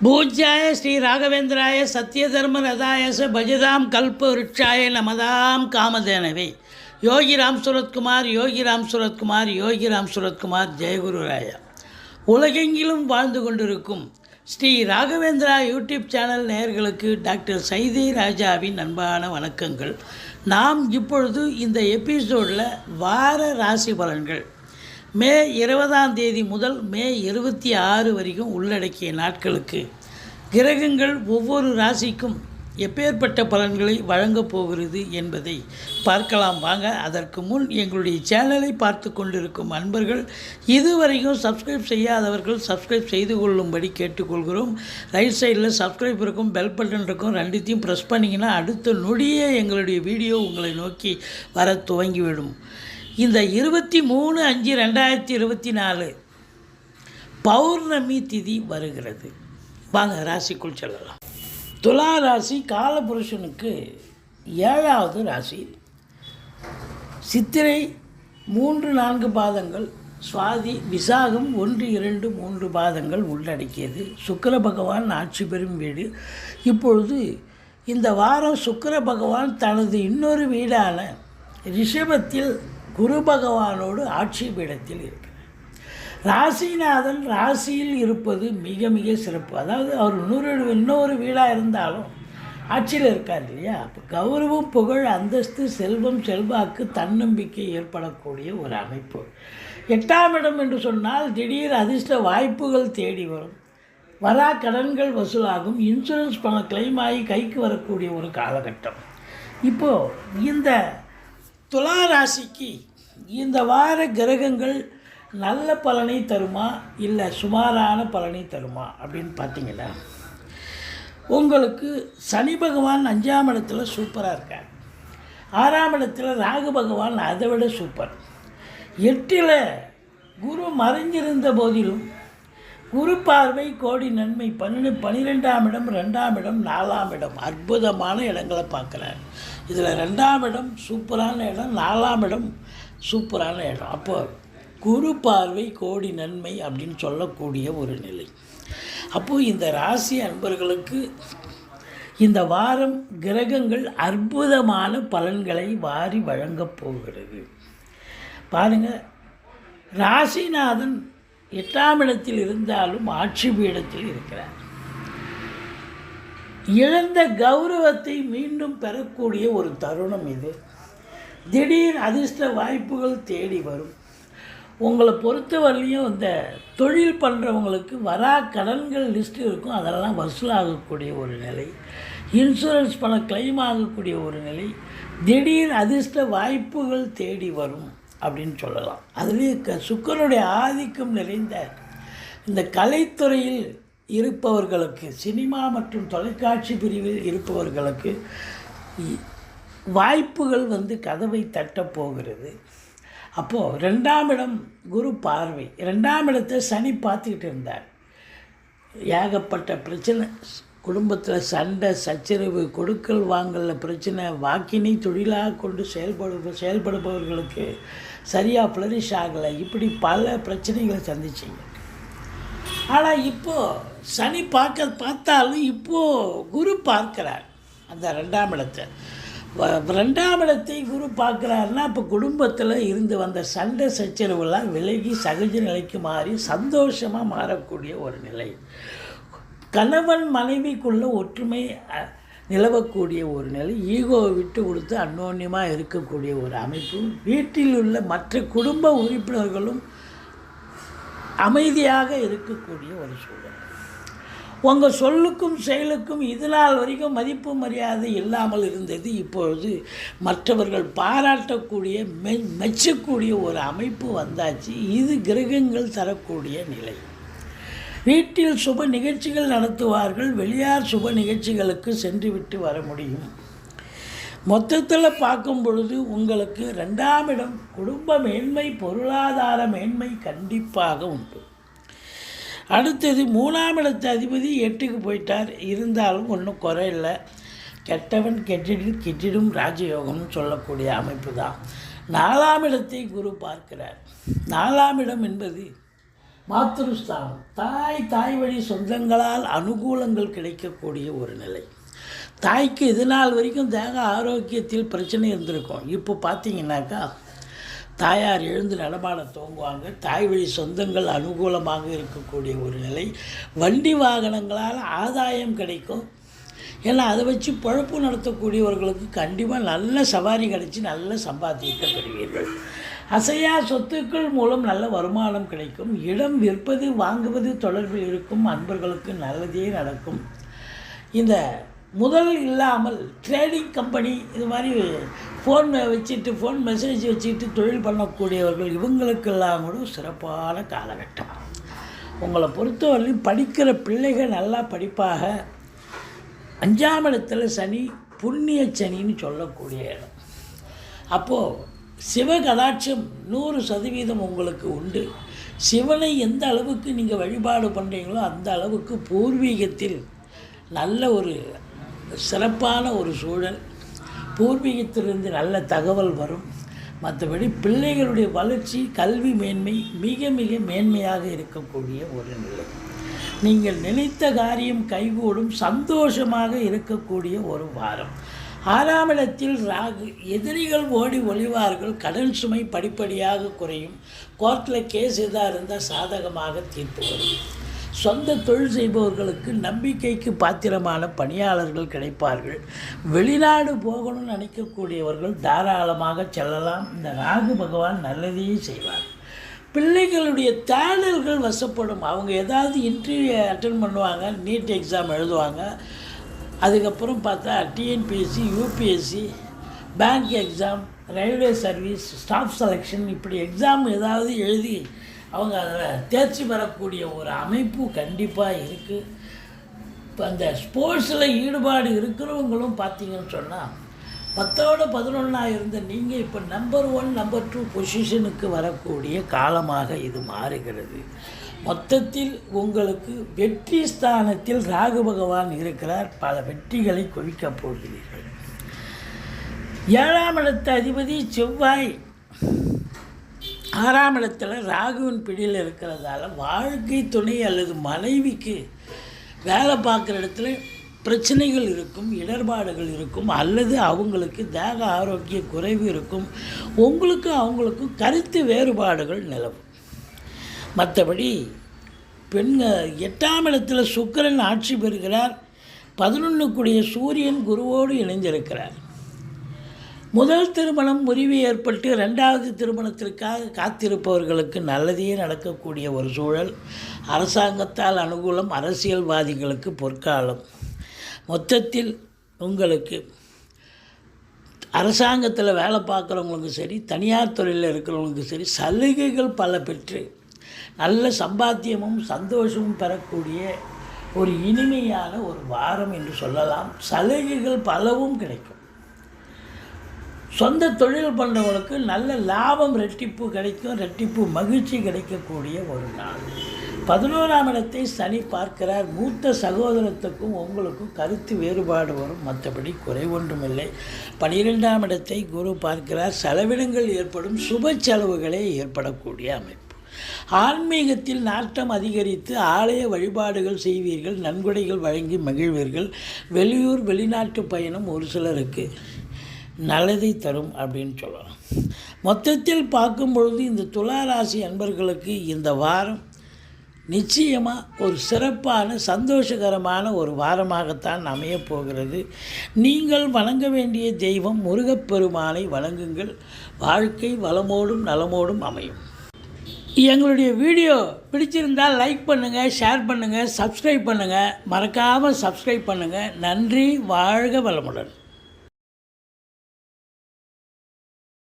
பூஜ்யாய ஸ்ரீ ராகவேந்திராய சத்யதர்ம ரதாயச பஜதாம் கல்ப விருட்சாய நமதாம் காமதேனவே. யோகிராம் சுரத்குமார் யோகிராம் சுரத்குமார் யோகிராம் சுரத்குமார் ஜெயகுருராயா. உலகெங்கிலும் வாழ்ந்து கொண்டிருக்கும் ஸ்ரீ ராகவேந்திரா யூடியூப் சேனல் நேயர்களுக்கு டாக்டர் சைதை ராஜாவின் அன்பான வணக்கங்கள். நாம் இப்பொழுது இந்த எபிசோடில் வார ராசி பலன்கள் மே 20 முதல் மே 26 வரைக்கும் உள்ளடக்கிய நாட்களுக்கு கிரகங்கள் ஒவ்வொரு ராசிக்கும் எப்பேற்பட்ட பலன்களை வழங்கப் போகிறது என்பதை பார்க்கலாம் வாங்க. அதற்கு முன் எங்களுடைய சேனலை பார்த்து கொண்டிருக்கும் அன்பர்கள் இதுவரைக்கும் சப்ஸ்கிரைப் செய்யாதவர்கள் சப்ஸ்கிரைப் செய்து கொள்ளும்படி கேட்டுக்கொள்கிறோம். ரைட் சைடில் சப்ஸ்கிரைப் இருக்கும், பெல் பட்டன் இருக்கும், ரெண்டுத்தையும் ப்ரெஸ் பண்ணிங்கன்னா அடுத்த நொடியே எங்களுடைய வீடியோ உங்களை நோக்கி வர துவங்கிவிடும். இந்த 23/5/2024 பௌர்ணமி திதி வருகிறது. வாங்க ராசிக்குள் செல்லலாம். துலா ராசி காலபுருஷனுக்கு 7வது ராசி. சித்திரை 3-4 பாதங்கள், சுவாதி விசாகம் 1-2-3 பாதங்கள் உள்ளடக்கியது. சுக்கிர பகவான் ஆட்சி பெறும் வீடு. இப்பொழுது இந்த வாரம் சுக்கிர பகவான் தனது இன்னொரு வீடான ரிஷபத்தில் குரு பகவானோடு ஆட்சி பீடத்தில் இருக்கிறார். ராசிநாதன் ராசியில் இருப்பது மிக மிக சிறப்பு. அதாவது அவர் இன்னொரு வீடாக இருந்தாலும் ஆட்சியில் இருக்கார் இல்லையா. அப்போ கௌரவம், புகழ், அந்தஸ்து, செல்வம், செல்வாக்கு, தன்னம்பிக்கை ஏற்படக்கூடிய ஒரு அமைப்பு. 8ஆம் இடம் என்று சொன்னால் திடீர் அதிர்ஷ்ட வாய்ப்புகள் தேடி வரும், வரா கடன்கள் வசூலாகும், இன்சூரன்ஸ் பணம் கிளைம் ஆகி கைக்கு வரக்கூடிய ஒரு காலகட்டம். இப்போது இந்த துலா ராசிக்கு இந்த வார கிரகங்கள் நல்ல பலனை தருமா இல்லை சுமாரான பலனை தருமா அப்படின்னு பார்த்தீங்கன்னா, உங்களுக்கு சனி பகவான் 5ஆம் இடத்துல சூப்பராக இருக்கார். 6ஆம் இடத்துல ராகு பகவான் அதை விட சூப்பர். 8ல் குரு மறைஞ்சிருந்த போதிலும் குரு பார்வை கோடி நன்மை. 12ஆம் இடம், 2ஆம் இடம், 4ஆம் இடம் அற்புதமான இடங்களை பார்க்குறார். இதில் 2ஆம் இடம் சூப்பரான இடம், 4ஆம் இடம் சூப்பரான இடம். அப்போ குரு பார்வை கோடி நன்மை அப்படின்னு சொல்லக்கூடிய ஒரு நிலை. அப்போது இந்த ராசி அன்பர்களுக்கு இந்த வாரம் கிரகங்கள் அற்புதமான பலன்களை வாரி வழங்கப் போகிறது. பாருங்கள், ராசிநாதன் 8ஆம் இடத்தில் இருந்தாலும் ஆட்சி பீடத்தில் இருக்கிறார். இழந்த கௌரவத்தை மீண்டும் பெறக்கூடிய ஒரு தருணம் இது. திடீர் அதிர்ஷ்ட வாய்ப்புகள் தேடி வரும். உங்களை பொறுத்தவரையிலையும் இந்த தொழில் பண்ணுறவங்களுக்கு வரா கடன்கள் லிஸ்ட்டு இருக்கும், அதெல்லாம் வசூலாகக்கூடிய ஒரு நிலை. இன்சூரன்ஸ் பணம் கிளைம் ஆகக்கூடிய ஒரு நிலை. திடீர் அதிர்ஷ்ட வாய்ப்புகள் தேடி வரும் அப்படின்னு சொல்லலாம். அதுலேயும் சுக்கிரனுடைய ஆதிக்கம் நிறைந்த இந்த கலைத்துறையில் இருப்பவர்களுக்கு, சினிமா மற்றும் தொலைக்காட்சி பிரிவில் இருப்பவர்களுக்கு வாய்ப்புகள் கதவை தட்டப்போகிறது. அப்போது 2ஆம் இடம் குரு பார்வை, 2ஆம் இடத்தை சனி பார்த்துக்கிட்டு இருந்தார். ஏகப்பட்ட பிரச்சனை, குடும்பத்தில் சண்டை சச்சரவு, கொடுக்கல் வாங்கலில் பிரச்சனை, வாக்கினை தொழிலாக கொண்டு செயல்படுபவர்களுக்கு சரியாக ஃப்ளரிஷ் ஆகலை, இப்படி பல பிரச்சனைகளை சந்திச்சிங்க. ஆனால் இப்போது சனி பார்த்தாலும் இப்போது குரு பார்க்கிறார் அந்த 2ஆம் இடத்தை. 2ஆம் இடத்தை குரு பார்க்குறாருன்னா இப்போ குடும்பத்தில் இருந்து வந்த சண்டை சச்சரவுலாம் விலகி சகஜ நிலைக்கு மாறி சந்தோஷமாக மாறக்கூடிய ஒரு நிலை. கணவன் மனைவிக்குள்ள ஒற்றுமை நிலவக்கூடிய ஒரு நிலை. ஈகோவை விட்டு கொடுத்து அந்யோன்யமாக இருக்கக்கூடிய ஒரு அமைப்பு. வீட்டில் உள்ள மற்ற குடும்ப உறுப்பினர்களும் அமைதியாக இருக்கக்கூடிய ஒரு சூழல். உங்கள் சொல்லுக்கும் செயலுக்கும் இது நாள் வரைக்கும் மதிப்பு மரியாதை இல்லாமல் இருந்தது, இப்பொழுது மற்றவர்கள் பாராட்டக்கூடிய மெச்சக்கூடிய ஒரு அமைப்பு வந்தாச்சு. இது கிரகங்கள் தரக்கூடிய நிலை. வீட்டில் சுப நிகழ்ச்சிகள் நடத்துவார்கள். வெளியார் சுப நிகழ்ச்சிகளுக்கு சென்று விட்டு வர முடியும். மொத்தத்தில் பார்க்கும் பொழுது உங்களுக்கு 2ஆம் இடம் குடும்ப மேன்மை, பொருளாதார மேன்மை கண்டிப்பாக உண்டு. அடுத்தது 3ஆம் இடத்து அதிபதி 8க்கு போயிட்டார். இருந்தாலும் ஒன்றும் குறை இல்லை. கெட்டவன் கெட்டிடும் ராஜயோகம்னு சொல்லக்கூடிய அமைப்பு தான். 4ஆம் இடத்தை குரு பார்க்கிறார். 4ஆம் இடம் என்பது மாத்ருஸ்தானம், தாய் வழி சொந்தங்களால் அனுகூலங்கள் கிடைக்கக்கூடிய ஒரு நிலை. தாய்க்கு இது நாள் வரைக்கும் தேக ஆரோக்கியத்தில் பிரச்சனை இருந்திருக்கும். இப்போ பார்த்தீங்கன்னாக்கா தாயார் எழுந்து நடமாட துவங்குவாங்க. தாய் வழி சொந்தங்கள் அனுகூலமாக இருக்கக்கூடிய ஒரு நிலை. வண்டி வாகனங்களால் ஆதாயம் கிடைக்கும். ஏன்னா அதை வச்சு பொழப்பு நடத்தக்கூடியவர்களுக்கு கண்டிப்பாக நல்ல சவாரி கிடைச்சி நல்ல சம்பாத்தியத்தை பெறுவீர்கள். அசையா சொத்துக்கள் மூலம் நல்ல வருமானம் கிடைக்கும். இடம் விற்பது வாங்குவது தொடர்பில் இருக்கும் அன்பர்களுக்கு நல்லதே நடக்கும். இந்த முதல் இல்லாமல் ட்ரேடிங் கம்பெனி இது மாதிரி ஃபோன் மெசேஜ் வச்சுட்டு தொழில் பண்ணக்கூடியவர்கள் இவங்களுக்கெல்லாம் கூட சிறப்பான காலகட்டம். உங்களை பொறுத்தவரையிலும் படிக்கிற பிள்ளைகள் நல்லா படிப்பாக. 5ஆம் இடத்துல சனி புண்ணிய சனின்னு சொல்லக்கூடிய இடம். அப்போது சிவகடாட்சம் 100% உங்களுக்கு உண்டு. சிவனை எந்த அளவுக்கு நீங்கள் வழிபாடு பண்ணுறீங்களோ அந்த அளவுக்கு பூர்வீகத்தில் நல்ல ஒரு சிறப்பான ஒரு சூழல், பூர்வீகத்திலிருந்து நல்ல தகவல் வரும். மற்றபடி பிள்ளைகளுடைய வளர்ச்சி கல்வி மேன்மை மிக மிக மேன்மையாக இருக்கக்கூடிய ஒரு நிலை. நீங்கள் நினைத்த காரியம் கைகூடும், சந்தோஷமாக இருக்கக்கூடிய ஒரு வாரம். 6ஆம் இடத்தில் ராகு, எதிரிகள் ஓடி ஒளிவார்கள். கடன் சுமை படிப்படியாக குறையும். கோர்ட்டில் கேஸ் எதாக இருந்தால் சாதகமாக தீர்ப்பு வரும். சொந்த தொழில் செய்பவர்களுக்கு நம்பிக்கைக்கு பாத்திரமான பணியாளர்கள் கிடைப்பார்கள். வெளிநாடு போகணும்னு நினைக்கக்கூடியவர்கள் தாராளமாக செல்லலாம். இந்த ராகு பகவான் நல்லதையே செய்வார். பிள்ளைகளுடைய தேடல்கள் வசப்படும். அவங்க ஏதாவது இன்டர்வியூ அட்டன் பண்ணுவாங்க, நீட் எக்ஸாம் எழுதுவாங்க. அதுக்கப்புறம் பார்த்தா TNPSC, UPSC, bank exam, railway service, staff selection, இப்படி எக்ஸாம் ஏதாவது எழுதி அவங்க அதில் தேர்ச்சி பெறக்கூடிய ஒரு அமைப்பு கண்டிப்பாக இருக்குது. இப்போ அந்த ஸ்போர்ட்ஸில் ஈடுபாடு இருக்கிறவங்களும் பார்த்தீங்கன்னு சொன்னால் 10ஓட 11 இருந்த நீங்கள் இப்போ நம்பர் 1, நம்பர் 2 பொசிஷனுக்கு வரக்கூடிய காலமாக இது மாறுகிறது. மொத்தத்தில் உங்களுக்கு வெற்றி ஸ்தானத்தில் ராகு பகவான் இருக்கிறார். பல வெற்றிகளை குவிக்கப் போகிறீர்கள். 7ஆம் இடத்து அதிபதி செவ்வாய் 6ஆம் இடத்துல ராகுவின் பிடியில் இருக்கிறதால வாழ்க்கை துணை அல்லது மனைவிக்கு வேலை பார்க்குற இடத்துல பிரச்சனைகள் இருக்கும், இடர்பாடுகள் இருக்கும், அல்லது அவங்களுக்கு தேக ஆரோக்கிய குறைவு இருக்கும். அவங்களுக்கும் கருத்து வேறுபாடுகள் நிலவும். மற்றபடி பெண்கள் 8ஆம் இடத்துல சுக்கிரன் ஆட்சி பெறுகிறார். 11க்குடைய சூரியன் குருவோடு இணைந்திருக்கிறார். முதல் திருமணம் முறிவு ஏற்பட்டு 2வது திருமணத்திற்காக காத்திருப்பவர்களுக்கு நல்லதே நடக்கக்கூடிய ஒரு சூழல். அரசாங்கத்தால் அனுகூலம், அரசியல்வாதிகளுக்கு பொற்காலம். மொத்தத்தில் உங்களுக்கு அரசாங்கத்தில் வேலை பார்க்குறவங்களுக்கும் சரி, தனியார் துறையில் இருக்கிறவங்களுக்கும் சரி, சலுகைகள் பல பெற்று நல்ல சம்பாத்தியமும் சந்தோஷமும் பெறக்கூடிய ஒரு இனிமையான ஒரு வாரம் என்று சொல்லலாம். சலுகைகள் பலவும் கிடைக்கும். சொந்த தொழில் பண்ணுறவங்களுக்கு நல்ல லாபம் ரெட்டிப்பு கிடைக்கும், ரெட்டிப்பு மகிழ்ச்சி கிடைக்கக்கூடிய ஒரு நாள். 11ஆம் இடத்தை சனி பார்க்கிறார். மூத்த சகோதரத்துக்கும் உங்களுக்கும் கருத்து வேறுபாடு வரும், மற்றபடி குறை ஒன்றுமில்லை. 12ஆம் இடத்தை குரு பார்க்கிறார். செலவினங்கள் ஏற்படும், சுப செலவுகளே ஏற்படக்கூடிய அமைப்பு. ஆன்மீகத்தில் நாட்டம் அதிகரித்து ஆலய வழிபாடுகள் செய்வீர்கள், நன்கொடைகள் வழங்கி மகிழ்வீர்கள். வெளியூர் வெளிநாட்டு பயணம் ஒரு சிலருக்கு நல்லதை தரும் அப்படின்னு சொல்லலாம். மொத்தத்தில் பார்க்கும் பொழுது இந்த துலா ராசி அன்பர்களுக்கு இந்த வாரம் நிச்சயமாக ஒரு சிறப்பான சந்தோஷகரமான ஒரு வாரமாகத்தான் அமையப்போகிறது. நீங்கள் வணங்க வேண்டிய தெய்வம் முருகப்பெருமானை வணங்குங்கள். வாழ்க்கை வளமோடும் நலமோடும் அமையும். எங்களுடைய வீடியோ பிடிச்சிருந்தால் லைக் பண்ணுங்கள், ஷேர் பண்ணுங்கள், சப்ஸ்கிரைப் பண்ணுங்கள். மறக்காமல் சப்ஸ்கிரைப் பண்ணுங்கள். நன்றி. வாழ்க வளமுடன்.